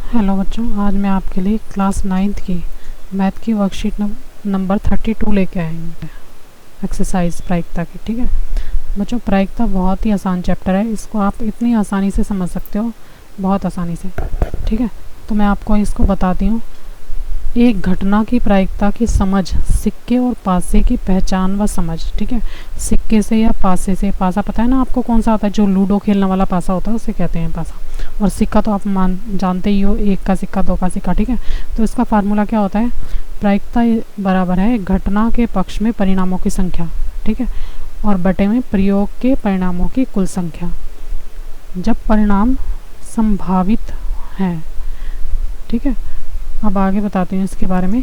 Hello बच्चों, आज मैं आपके लिए क्लास 9th की मैथ की वर्कशीट नंबर 32 लेके आएंगे। एक्सरसाइज प्रायिकता की। ठीक है बच्चों, प्रायिकता बहुत ही आसान चैप्टर है। इसको आप इतनी आसानी से समझ सकते हो, बहुत आसानी से। ठीक है, तो मैं आपको इसको बताती हूँ। एक घटना की प्रायिकता की समझ, सिक्के और पासे की पहचान व समझ। ठीक है, सिक्के से या पासे से। पासा पता है ना आपको कौन सा होता है? जो लूडो खेलने वाला पासा होता है उसे कहते हैं पासा। और सिक्का तो आप जानते ही हो, एक का सिक्का, दो का सिक्का। ठीक है, तो इसका फार्मूला क्या होता है? प्रायिकता बराबर है घटना के पक्ष में परिणामों की संख्या, ठीक है, और बटे में प्रयोग के परिणामों की कुल संख्या जब परिणाम संभावित हैं। ठीक है, अब आगे बताती हूँ इसके बारे में।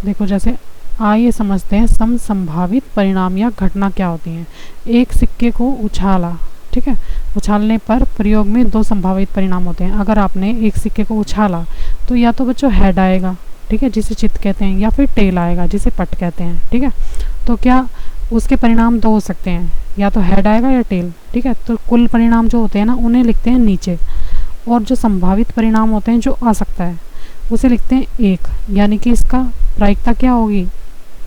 देखो, जैसे आइए समझते हैं संभावित परिणाम या घटना क्या होती हैं। एक सिक्के को उछाला, ठीक है, उछालने पर प्रयोग में दो संभावित परिणाम होते हैं। अगर आपने एक सिक्के को उछाला तो या तो बच्चों हेड आएगा, ठीक है, जिसे चित कहते हैं, या फिर टेल आएगा जिसे पट कहते हैं। ठीक है, तो क्या उसके परिणाम दो हो सकते हैं, या तो हेड आएगा या टेल। ठीक है, तो कुल परिणाम जो होते हैं ना उन्हें लिखते हैं नीचे, और जो संभावित परिणाम होते हैं जो आ सकता है उसे लिखते हैं एक। यानी कि इसका प्रायिकता क्या होगी?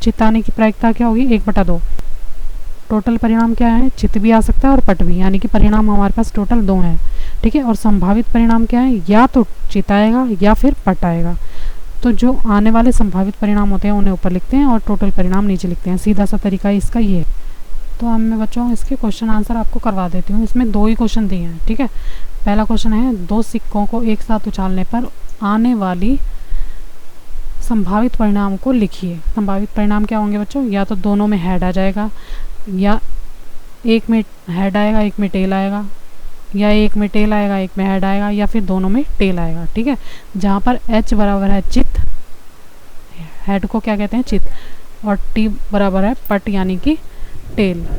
चिताने की प्रायिकता क्या होगी? 1/2। टोटल परिणाम क्या है? चित भी आ सकता है और पट भी, यानी कि परिणाम हमारे पास टोटल 2 हैं। ठीक है, और संभावित परिणाम क्या है? या तो चित आएगा या फिर पट आएगा। तो जो आने वाले संभावित परिणाम होते हैं उन्हें ऊपर लिखते हैं और टोटल परिणाम नीचे लिखते हैं। सीधा सा तरीका इसका ये है। तो अब मैं बच्चों इसके क्वेश्चन आंसर आपको करवा देती हूँ। इसमें 2 ही क्वेश्चन दिए हैं। ठीक है, पहला क्वेश्चन है 2 सिक्कों को एक साथ उछालने पर आने वाली संभावित परिणाम को लिखिए। संभावित परिणाम क्या होंगे बच्चों? या तो दोनों में हेड आ जाएगा, या एक में हेड आएगा एक में टेल आएगा, या एक में टेल आएगा एक में हेड आएगा, या फिर दोनों में टेल आएगा। ठीक है, जहाँ पर H बराबर है चित, हेड को क्या कहते हैं? चित, और T बराबर है पट यानी कि टेल। बता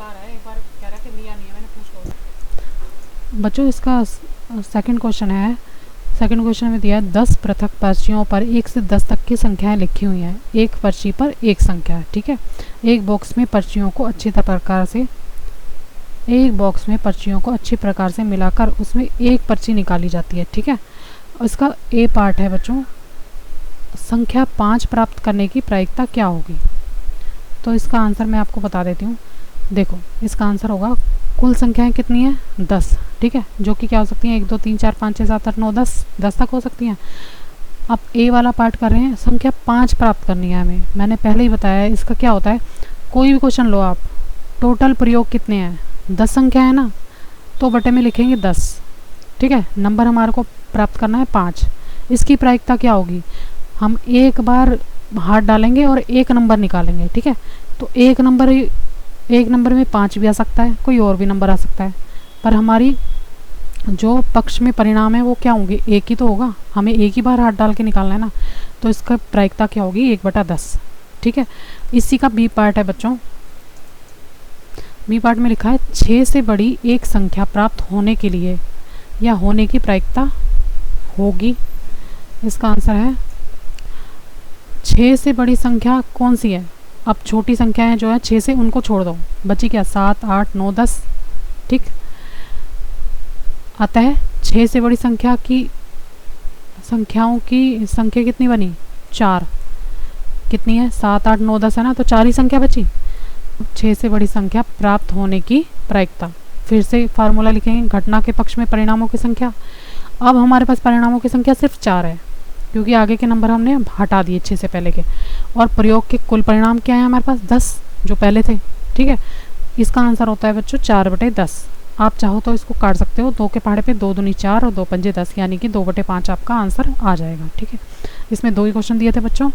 रहा है, एक बार कह रहा है कि लिया नहीं है, मैंने पूछ लिया। बच्चों इसका सेकंड क्वेश्चन है। सेकंड क्वेश्चन में दिया है 10 पृथक पर्चियों पर 1 से 10 तक की संख्याएं लिखी हुई हैं। एक पर्ची पर एक संख्या है। ठीक है, एक बॉक्स में पर्चियों को अच्छी प्रकार से मिलाकर उसमें एक पर्ची निकाली जाती है। ठीक है, इसका ए पार्ट है बच्चों, संख्या 5 प्राप्त करने की प्रायिकता क्या होगी? तो इसका आंसर मैं आपको बता देती हूँ। देखो, इसका आंसर होगा कुल संख्याएं कितनी है? 10। ठीक है, जो कि क्या हो सकती हैं? 1 2 3 4 5 6 7 8 9 10 तक हो सकती हैं। अब ए वाला पार्ट कर रहे हैं, संख्या 5 प्राप्त करनी है हमें। मैंने पहले ही बताया है इसका क्या होता है। कोई भी क्वेश्चन लो आप, टोटल प्रयोग कितने हैं? 10 संख्या है ना, तो बटे में लिखेंगे 10। ठीक है, नंबर हमारे को प्राप्त करना है 5। इसकी प्रायिकता क्या होगी? हम एक बार हाथ डालेंगे और एक नंबर निकालेंगे। ठीक है, तो एक नंबर में 5 भी आ सकता है, कोई और भी नंबर आ सकता है, पर हमारी जो पक्ष में परिणाम है वो क्या होंगे? एक ही तो होगा। हमें एक ही बार हाथ डाल के निकालना है ना, तो इसका प्रायिकता क्या होगी? 1/10। ठीक है, इसी का बी पार्ट है बच्चों। बी पार्ट में लिखा है 6 से बड़ी एक संख्या प्राप्त होने के लिए या होने की प्रायिकता होगी। इसका आंसर है 6 से बड़ी संख्या कौन सी है? अब छोटी संख्याएं जो है 6 से, उनको छोड़ दो, बची क्या? 7 8 9 10। ठीक, अतः 6 से बड़ी संख्याओं की संख्या कितनी बनी? 4। कितनी है? 7 8 9 10 है ना, तो 4 ही संख्या बची। 6 से बड़ी संख्या प्राप्त होने की प्रायिकता। फिर से फार्मूला लिखेंगे, घटना के पक्ष में परिणामों की संख्या। अब हमारे पास परिणामों की संख्या सिर्फ 4 है, क्योंकि आगे के नंबर हमने हटा दिए 6 से पहले के। और प्रयोग के कुल परिणाम क्या है हमारे पास? 10 जो पहले थे। ठीक है, इसका आंसर होता है बच्चों 4/10। आप चाहो तो इसको काट सकते हो, 2 के पहाड़े पे 2 दूनी 4 और 2 पंजे 10, यानी कि 2/5 आपका आंसर आ जाएगा। ठीक है, इसमें 2 ही क्वेश्चन दिए थे बच्चों।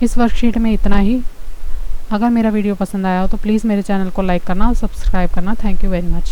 इस वर्कशीट में इतना ही। अगर मेरा वीडियो पसंद आया हो तो प्लीज़ मेरे चैनल को लाइक करना और सब्सक्राइब करना। Thank you very much.